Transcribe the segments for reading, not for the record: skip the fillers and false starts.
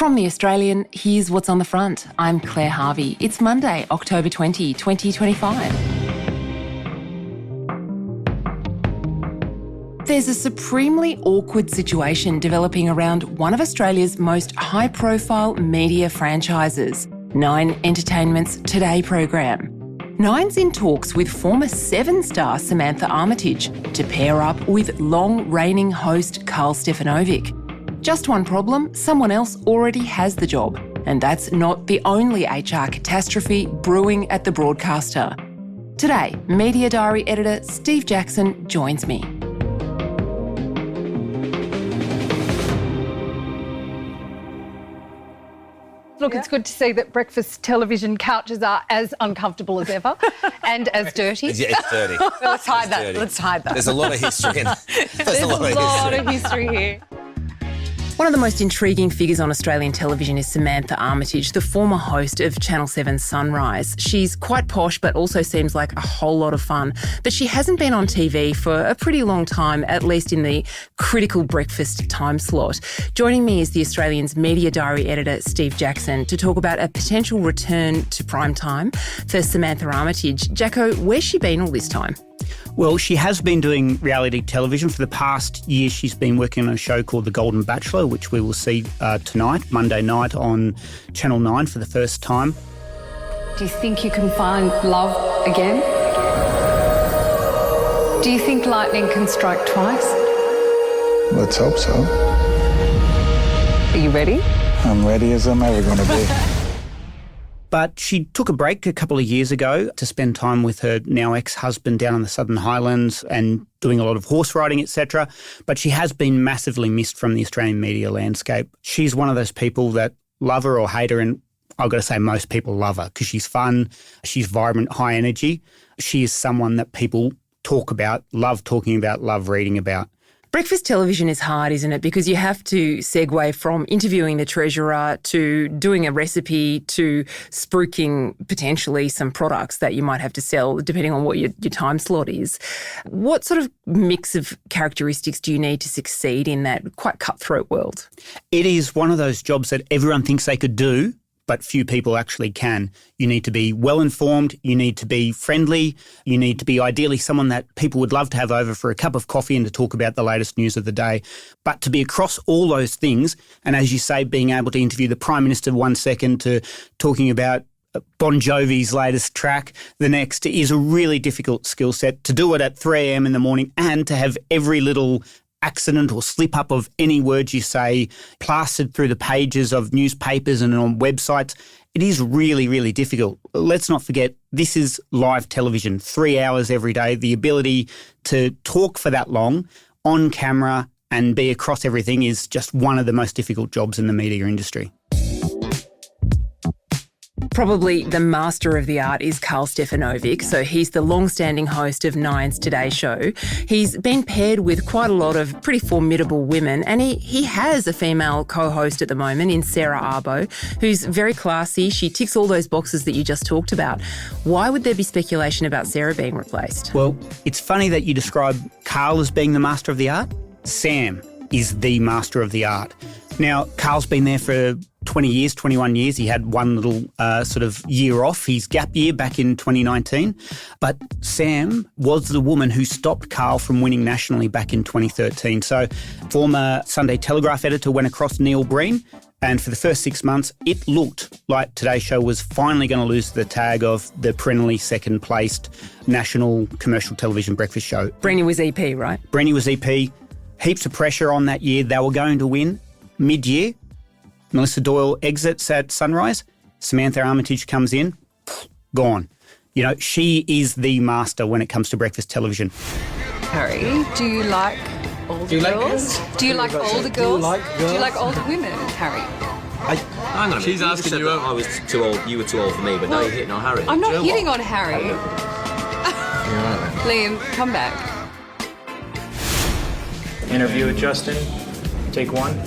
From The Australian, here's what's on the front. I'm Claire Harvey. It's Monday, October 20, 2025. There's a supremely awkward situation developing around one of Australia's most high-profile media franchises, Nine Entertainment's Today program. Nine's in talks with former Seven-star Samantha Armitage to pair up with long-reigning host Carl Stefanovic. Just one problem, someone else already has the job, and that's not the only HR catastrophe brewing at the broadcaster. Today, Media Diary editor Steve Jackson joins me. Look, it's good to see that breakfast television couches are as uncomfortable as ever and as dirty. Yeah, it's dirty. Let's hide that. Let's hide that. There's a lot of history in it. There's a lot of history here. One of the most intriguing figures on Australian television is Samantha Armitage, the former host of Channel 7's Sunrise. She's quite posh but also seems like a whole lot of fun. But she hasn't been on TV for a pretty long time, at least in the critical breakfast time slot. Joining me is the Australian's Media Diary editor, Steve Jackson, to talk about a potential return to prime time for Samantha Armitage. Jacko, where's she been all this time? Well, she has been doing reality television. For the past year, she's been working on a show called The Golden Bachelor, which we will see tonight, Monday night, on Channel 9 for the first time. Do you think you can find love again? Do you think lightning can strike twice? Let's hope so. Are you ready? I'm ready as I'm ever going to be. But she took a break a couple of years ago to spend time with her now ex-husband down in the Southern Highlands and doing a lot of horse riding, etc. But she has been massively missed from the Australian media landscape. She's one of those people that love her or hate her, and I've got to say most people love her because she's fun, she's vibrant, high energy. She is someone that people talk about, love talking about, love reading about. Breakfast television is hard, isn't it? Because you have to segue from interviewing the treasurer to doing a recipe to spruiking potentially some products that you might have to sell, depending on what your time slot is. What sort of mix of characteristics do you need to succeed in that quite cutthroat world? It is one of those jobs that everyone thinks they could do, but few people actually can. You need to be well-informed, you need to be friendly, you need to be ideally someone that people would love to have over for a cup of coffee and to talk about the latest news of the day. But to be across all those things, and as you say, being able to interview the Prime Minister 1 second to talking about Bon Jovi's latest track the next, is a really difficult skill set. To do it at 3 a.m. in the morning and to have every little accident or slip up of any words you say plastered through the pages of newspapers and on websites, it is really, really difficult. Let's not forget, this is live television, 3 hours every day. The ability to talk for that long on camera and be across everything is just one of the most difficult jobs in the media industry. Probably the master of the art is Carl Stefanovic. So he's the long-standing host of Nine's Today show. He's been paired with quite a lot of pretty formidable women, and he has a female co-host at the moment in Sarah Arbo, who's very classy. She ticks all those boxes that you just talked about. Why would there be speculation about Sarah being replaced? Well, it's funny that you describe Carl as being the master of the art. Sam is the master of the art. Now, Carl's been there for 20 years, 21 years. He had one little sort of year off, his gap year back in 2019. But Sam was the woman who stopped Carl from winning nationally back in 2013. So former Sunday Telegraph editor went across Neil Breen, and for the first 6 months, it looked like Today's Show was finally going to lose the tag of the perennially second-placed national commercial television breakfast show. Breeny was EP, right? Breeny was EP. Heaps of pressure on that year. They were going to win. Mid-year, Melissa Doyle exits at Sunrise. Samantha Armitage comes in. Gone. You know, she is the master when it comes to breakfast television. Harry, do you like older girls? Do you like older girls? Do you like older women, Harry? Hang on a minute. She's asking you. I was too old. You were too old for me, but now you're hitting on Harry. I'm not hitting on Harry. Liam, come back. Interview with Justin. Take one.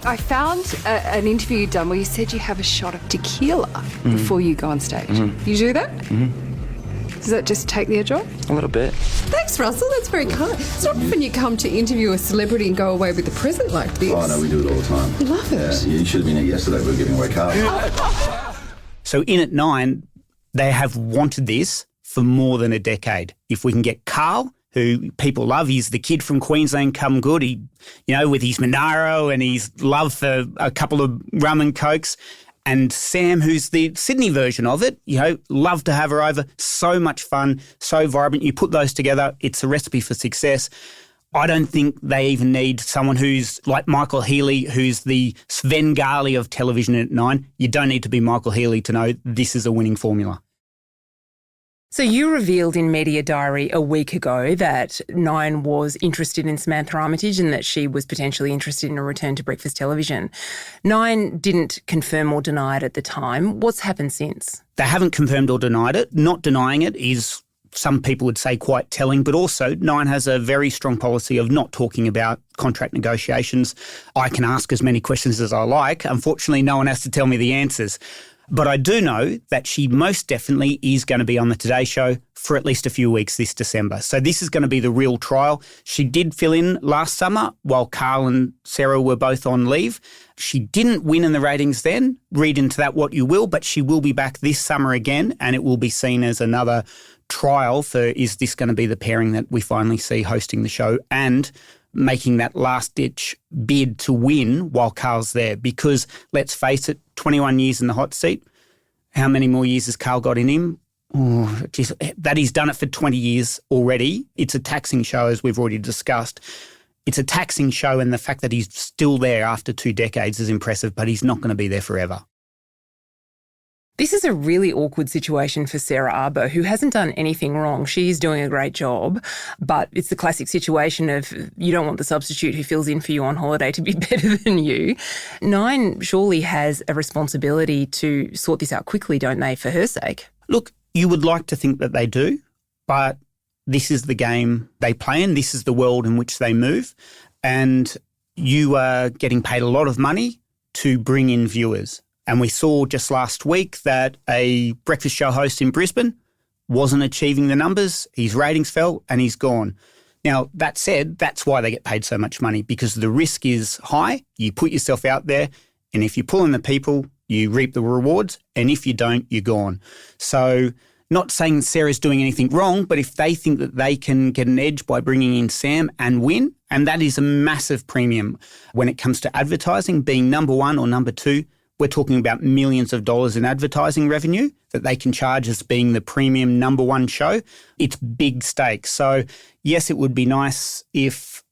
I found an interview you'd done where you said you have a shot of tequila before you go on stage. You do that? Does that just take the edge off? A little bit. Thanks, Russell. That's very kind. It's not often you come to interview a celebrity and go away with a present like this. Oh, no, we do it all the time. I love it. Yeah, you should have been here yesterday. We were giving away cars. So in at 9, they have wanted this for more than a decade. If we can get Carl, who people love, he's the kid from Queensland come good, he, with his Monaro and his love for a couple of rum and cokes, and Sam, who's the Sydney version of it, love to have her over. So much fun, so vibrant. You put those together, it's a recipe for success. I don't think they even need someone who's like Michael Healy, who's the Svengali of television at 9. You don't need to be Michael Healy to know this is a winning formula. So you revealed in Media Diary a week ago that 9 was interested in Samantha Armitage and that she was potentially interested in a return to breakfast television. 9 didn't confirm or deny it at the time. What's happened since? They haven't confirmed or denied it. Not denying it is, some people would say, quite telling, but also 9 has a very strong policy of not talking about contract negotiations. I can ask as many questions as I like. Unfortunately, no one has to tell me the answers. But I do know that she most definitely is going to be on the Today Show for at least a few weeks this December. So this is going to be the real trial. She did fill in last summer while Carl and Sarah were both on leave. She didn't win in the ratings then. Read into that what you will, but she will be back this summer again, and it will be seen as another trial for, is this going to be the pairing that we finally see hosting the show and making that last-ditch bid to win while Carl's there. Because, let's face it, 21 years in the hot seat, how many more years has Carl got in him? Oh, geez, that he's done it for 20 years already. It's a taxing show, as we've already discussed. It's a taxing show, and the fact that he's still there after 2 decades is impressive, but he's not going to be there forever. This is a really awkward situation for Sarah Arbo, who hasn't done anything wrong. She's doing a great job, but it's the classic situation of you don't want the substitute who fills in for you on holiday to be better than you. 9 surely has a responsibility to sort this out quickly, don't they, for her sake? Look, you would like to think that they do, but this is the game they play in. This is the world in which they move, and you are getting paid a lot of money to bring in viewers. And we saw just last week that a breakfast show host in Brisbane wasn't achieving the numbers. His ratings fell and he's gone. Now, that said, that's why they get paid so much money, because the risk is high. You put yourself out there, and if you pull in the people, you reap the rewards, and if you don't, you're gone. So not saying Sarah's doing anything wrong, but if they think that they can get an edge by bringing in Sam and win, and that is a massive premium when it comes to advertising, being number 1 or number 2, we're talking about millions of dollars in advertising revenue that they can charge as being the premium number 1 show. It's big stakes. So, yes, it would be nice if,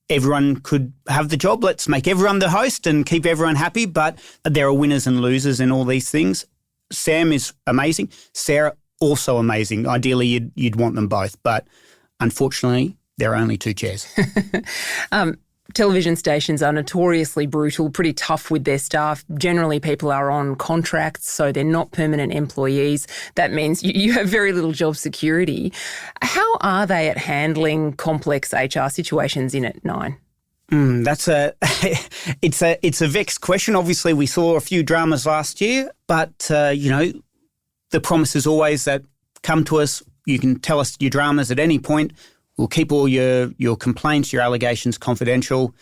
everyone could have the job. Let's make everyone the host and keep everyone happy. But there are winners and losers in all these things. Sam is amazing. Sarah, also amazing. Ideally, you'd want them both. But unfortunately, there are only 2 chairs. Television stations are notoriously brutal, pretty tough with their staff. Generally, people are on contracts, so they're not permanent employees. That means you have very little job security. How are they at handling complex HR situations in at 9? That's it's a vexed question. Obviously, we saw a few dramas last year, but the promise is always that come to us. You can tell us your dramas at any point. We'll keep all your complaints, your allegations confidential.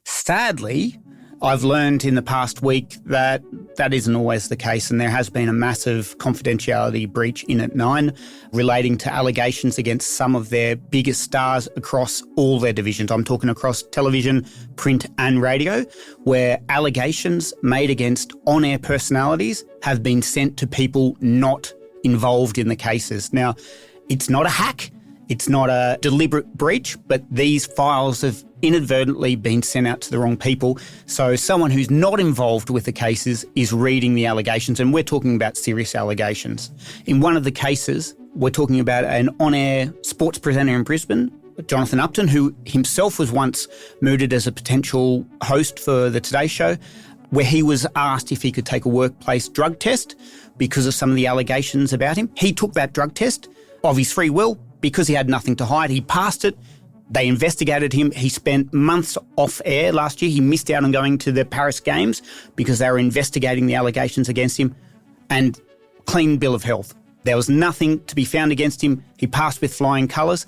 Sadly, I've learned in the past week that that isn't always the case, and there has been a massive confidentiality breach in at 9 relating to allegations against some of their biggest stars across all their divisions. I'm talking across television, print and radio, where allegations made against on-air personalities have been sent to people not involved in the cases. Now, it's not a hack. It's not a deliberate breach, but these files have inadvertently been sent out to the wrong people. So someone who's not involved with the cases is reading the allegations, and we're talking about serious allegations. In one of the cases, we're talking about an on-air sports presenter in Brisbane, Jonathan Upton, who himself was once mooted as a potential host for the Today Show, where he was asked if he could take a workplace drug test because of some of the allegations about him. He took that drug test of his free will, because he had nothing to hide. He passed it. They investigated him. He spent months off air last year. He missed out on going to the Paris Games because they were investigating the allegations against him. And clean bill of health. There was nothing to be found against him. He passed with flying colours.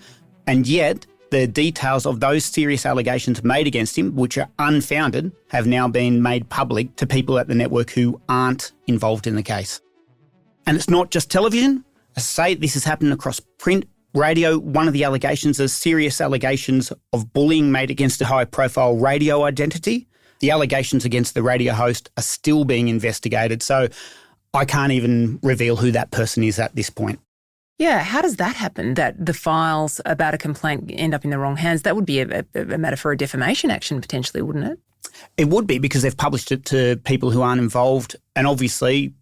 And yet the details of those serious allegations made against him, which are unfounded, have now been made public to people at the network who aren't involved in the case. And it's not just television. As I say, this has happened across print, radio. One of the allegations is serious allegations of bullying made against a high-profile radio identity. The allegations against the radio host are still being investigated, so I can't even reveal who that person is at this point. Yeah, how does that happen, that the files about a complaint end up in the wrong hands? That would be a matter for a defamation action potentially, wouldn't it? It would be, because they've published it to people who aren't involved, and obviously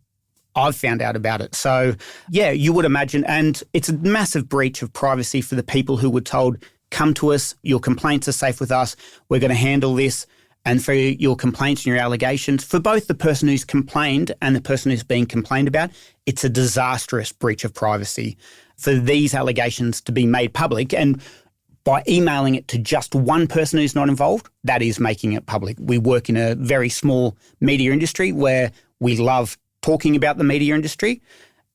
I've found out about it. So, yeah, you would imagine, and it's a massive breach of privacy for the people who were told, come to us, your complaints are safe with us, we're going to handle this. And for your complaints and your allegations, for both the person who's complained and the person who's being complained about, it's a disastrous breach of privacy for these allegations to be made public. And by emailing it to just one person who's not involved, that is making it public. We work in a very small media industry where we love talking about the media industry.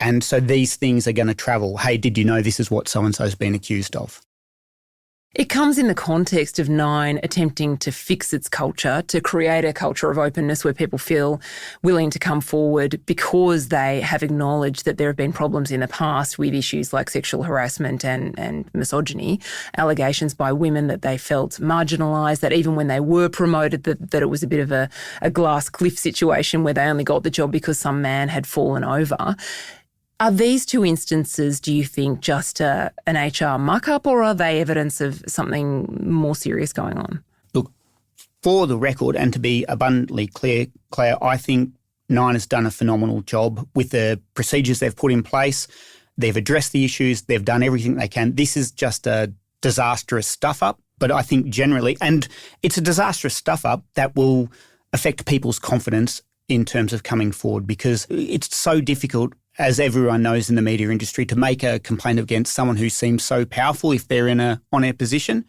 And so these things are going to travel. Hey, did you know this is what so-and-so's been accused of? It comes in the context of Nine attempting to fix its culture, to create a culture of openness where people feel willing to come forward because they have acknowledged that there have been problems in the past with issues like sexual harassment and misogyny, allegations by women that they felt marginalised, that even when they were promoted that it was a bit of a glass cliff situation where they only got the job because some man had fallen over. Are these two instances, do you think, just an HR muck-up, or are they evidence of something more serious going on? Look, for the record, and to be abundantly clear, Claire, I think Nine has done a phenomenal job with the procedures they've put in place. They've addressed the issues. They've done everything they can. This is just a disastrous stuff-up, but I think generally, and it's a disastrous stuff-up that will affect people's confidence in terms of coming forward, because it's so difficult, as everyone knows in the media industry, to make a complaint against someone who seems so powerful if they're in a on-air position.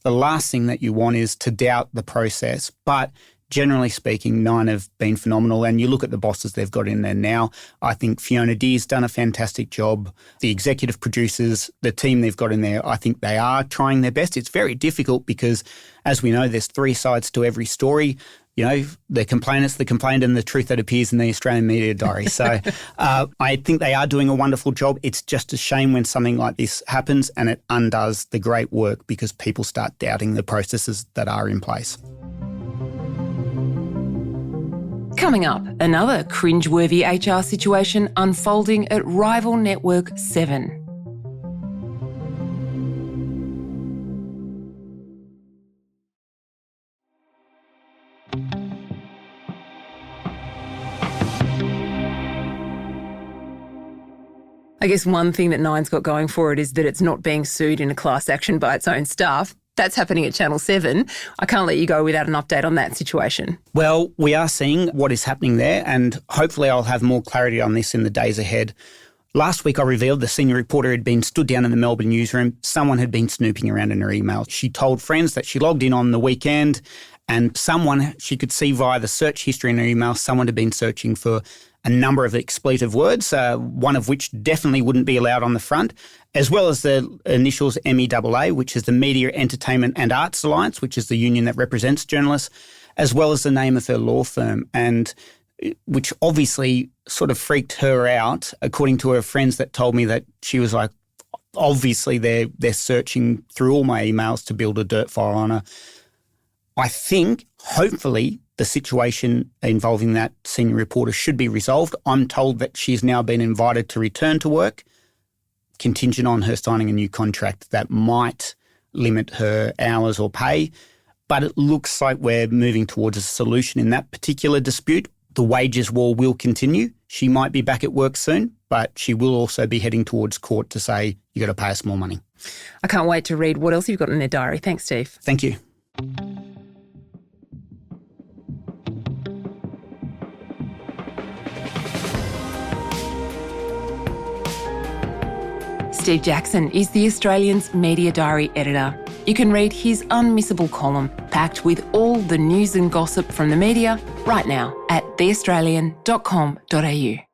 The last thing that you want is to doubt the process. But generally speaking, Nine have been phenomenal. And you look at the bosses they've got in there now. I think Fiona Deer's done a fantastic job. The executive producers, the team they've got in there, I think they are trying their best. It's very difficult because, as we know, there's three sides to every story. You know, the complainant's the complaint and the truth that appears in the Australian Media Diary. So I think they are doing a wonderful job. It's just a shame when something like this happens and it undoes the great work because people start doubting the processes that are in place. Coming up, another cringeworthy HR situation unfolding at rival network 7. I guess one thing that Nine's got going for it is that it's not being sued in a class action by its own staff. That's happening at Channel 7. I can't let you go without an update on that situation. Well, we are seeing what is happening there, and hopefully I'll have more clarity on this in the days ahead. Last week I revealed the senior reporter had been stood down in the Melbourne newsroom. Someone had been snooping around in her email. She told friends that she logged in on the weekend and someone, she could see via the search history in her email, someone had been searching for a number of expletive words, one of which definitely wouldn't be allowed on the front, as well as the initials MEAA, which is the Media, Entertainment and Arts Alliance, which is the union that represents journalists, as well as the name of her law firm, and which obviously sort of freaked her out, according to her friends that told me that she was like, obviously they're searching through all my emails to build a dirt file on her. I think, hopefully, the situation involving that senior reporter should be resolved. I'm told that she's now been invited to return to work, contingent on her signing a new contract that might limit her hours or pay. But it looks like we're moving towards a solution in that particular dispute. The wages war will continue. She might be back at work soon, but she will also be heading towards court to say, you got to pay us more money. I can't wait to read what else you've got in their diary. Thanks, Steve. Thank you. Steve Jackson is The Australian's Media Diary editor. You can read his unmissable column packed with all the news and gossip from the media right now at theaustralian.com.au.